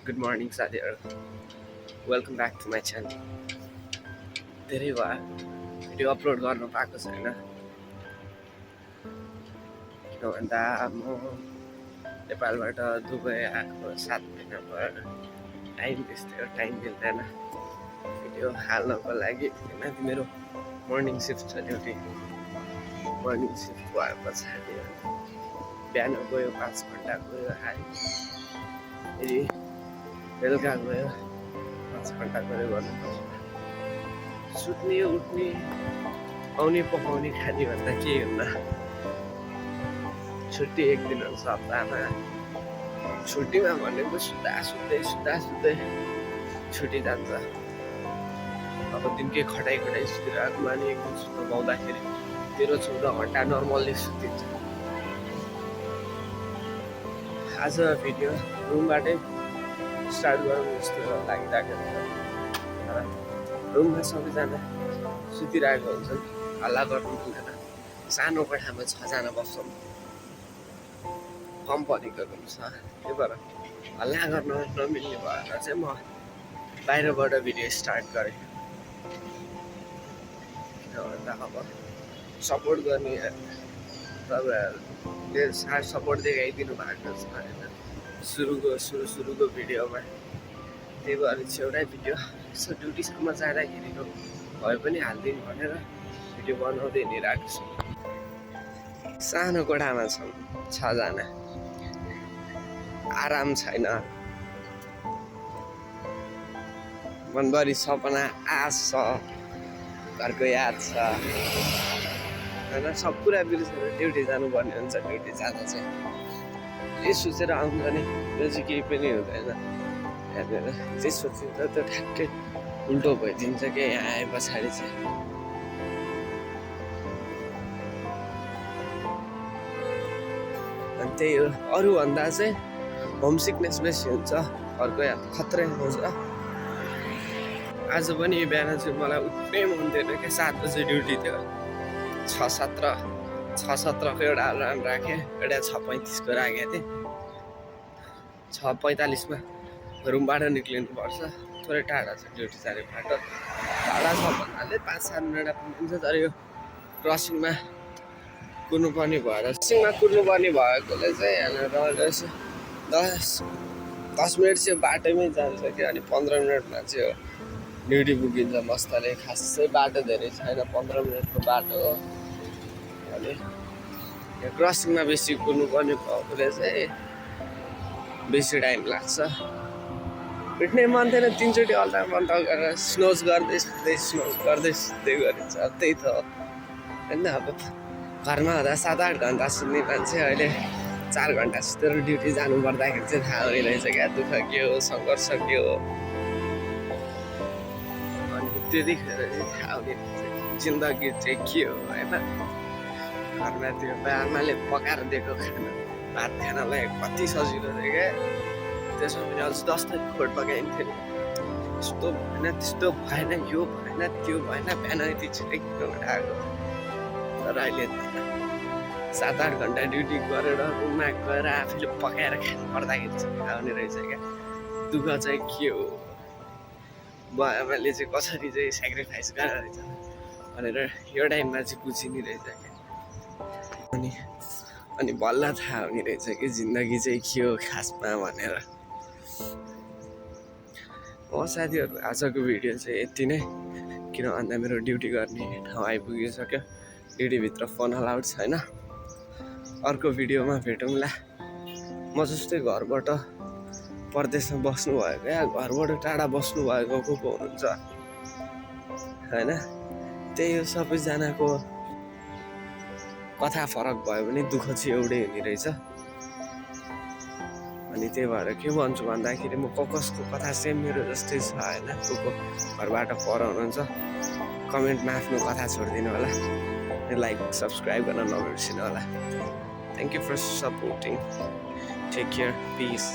Good morning साथीहरू, welcome back to my channel. धेरै भयो भिडियो अपलोड गर्नु पाएको छैन, किन भन्दा म नेपालबाट दुबई आएको 7 महिना भयो। टाइम मिल्दैन भिडियो हाल्नको लागि। माथि मेरो मर्निङ सिफ्ट छ, ड्युटी मर्निङ सिफ्ट भएको पछाडि बिहान गयो 5 घन्टा गयो, आयो फेरि बेलुका गयो 5 घन्टा गयो गर्नुपर्छ। सुत्ने उठ्ने आउने पकाउने खाने भन्दा के हुन्न। छुट्टी एक दिन हुन्छ हप्तामा, छुट्टीमा भनेको सुत्दा सुत्दै छुट्टी जान्छ। अब दिनकै खटाइ सुतिरहेको माने एक दिन सुत्न पाउँदाखेरि 13-14 घन्टा नर्मल्ली सुतिन्छ। आज भिडियो रुमबाटै स्टार्ट गरौँ जस्तो लागिरहेको छ। रुममा सबैजना सुतिरहेको हुन्छन्, हल्ला गर्नु मिल्दैन। सानो कोठामा 6 जना बस्छौँ, कम्पनीको रुम छ, त्यही भएर हल्ला गर्न नमिल्ने भएर चाहिँ म बाहिरबाट भिडियो स्टार्ट गरेँ। किनभन्दा अब सपोर्ट गर्ने तपाईँहरूले सायद सपोर्ट देखाइदिनु भएको छ होइन सुरुको भिडियोमा। त्यही भएर चाहिँ एउटै भिडियो यसो ड्युटीसम्म जाँदाखेरि भए पनि हालिदिउँ भनेर भिडियो बनाउँदै हिँडिरहेको छु। सानो कोठामा छौँ 6 जना, आराम छैन, मनभरि सपना आश छ, घरको याद छ होइन। सब कुरा बिर्सेर ड्युटी जानुपर्ने हुन्छ। ड्युटी जाँदा चाहिँ जे सोचेर आउँछ नि त्यो चाहिँ केही पनि हुँदैन। हेरेर जे सोचिन्छ त्यो ठ्याक्कै उल्टो भइदिन्छ क्या यहाँ आए पछाडि चाहिँ। अनि त्यही हो, अरूभन्दा चाहिँ होम सिकनेस बेसी हुन्छ, घरको याद खत्रै आउँछ। आज पनि बिहान चाहिँ मलाई उठ्नै मन थिएन क्या, 7 बजे ड्युटी थियो। 6:17को एउटा अलार्म राखेँ, एउटा 6:35को राखेको थिएँ। 6:45मा रुमबाट निक्लिनुपर्छ, थोरै टाढा छ ड्युटी जाने बाटो। टाढा छ भन्नाले 5-7 मिनट पुगिन्छ, तर यो क्रसिङमा कुद्नुपर्ने भएकोले चाहिँ यहाँनिर 10 मिनट चाहिँ बाटोमै जान्छ क्या। अनि 15 मिनटमा चाहिँ ड्युटी पुगिन्छ मस्तले। खासै बाटो धेरै छैन, 15 मिनटको बाटो हो। अनि यो क्रसिङमा बेसी कुद्नुपर्ने भएकोले चाहिँ बेसी टाइम लाग्छ। उठ्ने मन थिएन, 3 चोटि अल्टा पल्टा गरेर स्नोज गर्दै सुत्दै गरिन्छ। त्यही त हो होइन। अब घरमा हुँदा 7-8 घन्टा सुत्ने मान्छे अहिले 4 घन्टा सुतेर ड्युटी जानु पर्दाखेरि चाहिँ थाहा हुने रहेछ क्या, दुःख के हो, सङ्घर्ष के हो। अनि त्यतिखेर चाहिँ थाहा हुने रहेछ जिन्दगी चाहिँ के हो होइन। घरमा त्यो आमाले पकाएर दिएको खाना भात खानलाई कति सजिलो थियो क्या। त्यसमा पनि अझ 10 थरी खोट पकाइन्थ्यो नि। यस्तो भएन, त्यस्तो भएन, यो भएन, त्यो भएन, बिहान यति छिटै उठाएको। तर अहिले 7-8 घन्टा ड्युटी गरेर रुममा गएर आफूले पकाएर खानु पर्दाखेरि चाहिँ थाहा हुने रहेछ क्या, दुःख चाहिँ के हो, बुवाआमाले चाहिँ कसरी चाहिँ सेक्रिफाइस गरेर रहेछ भनेर यो टाइममा चाहिँ बुझिने रहेछ क्या। अनि बल्ल थाहा हुने रहेछ कि जिन्दगी चाहिँ के हो खासमा भनेर। हो साथीहरू, आजको भिडियो चाहिँ यति नै। किन भन्दा मेरो ड्युटी गर्ने ठाउँ आइपुगिसक्यो, ड्युटीभित्र फोन अलाउड छैन। अर्को भिडियोमा भेटौँला। म जस्तै घरबाट परदेशमा बस्नुभएको या घरबाट टाढा बस्नुभएको को हुनुहुन्छ होइन, त्यही हो, सबैजनाको कथा फरक भयो भने दुःख चाहिँ एउटै हुने रहेछ। अनि त्यही भएर के भन्छु भन्दाखेरि म कसको कथा सेम मेरो जस्तै छ होइन। को घरबाट पर हुनुहुन्छ कमेन्टमा आफ्नो कथा छोडिदिनु होला। लाइक सब्सक्राइब गर्न नबिर्सिनु होला। Thank you for supporting. Take care. Peace.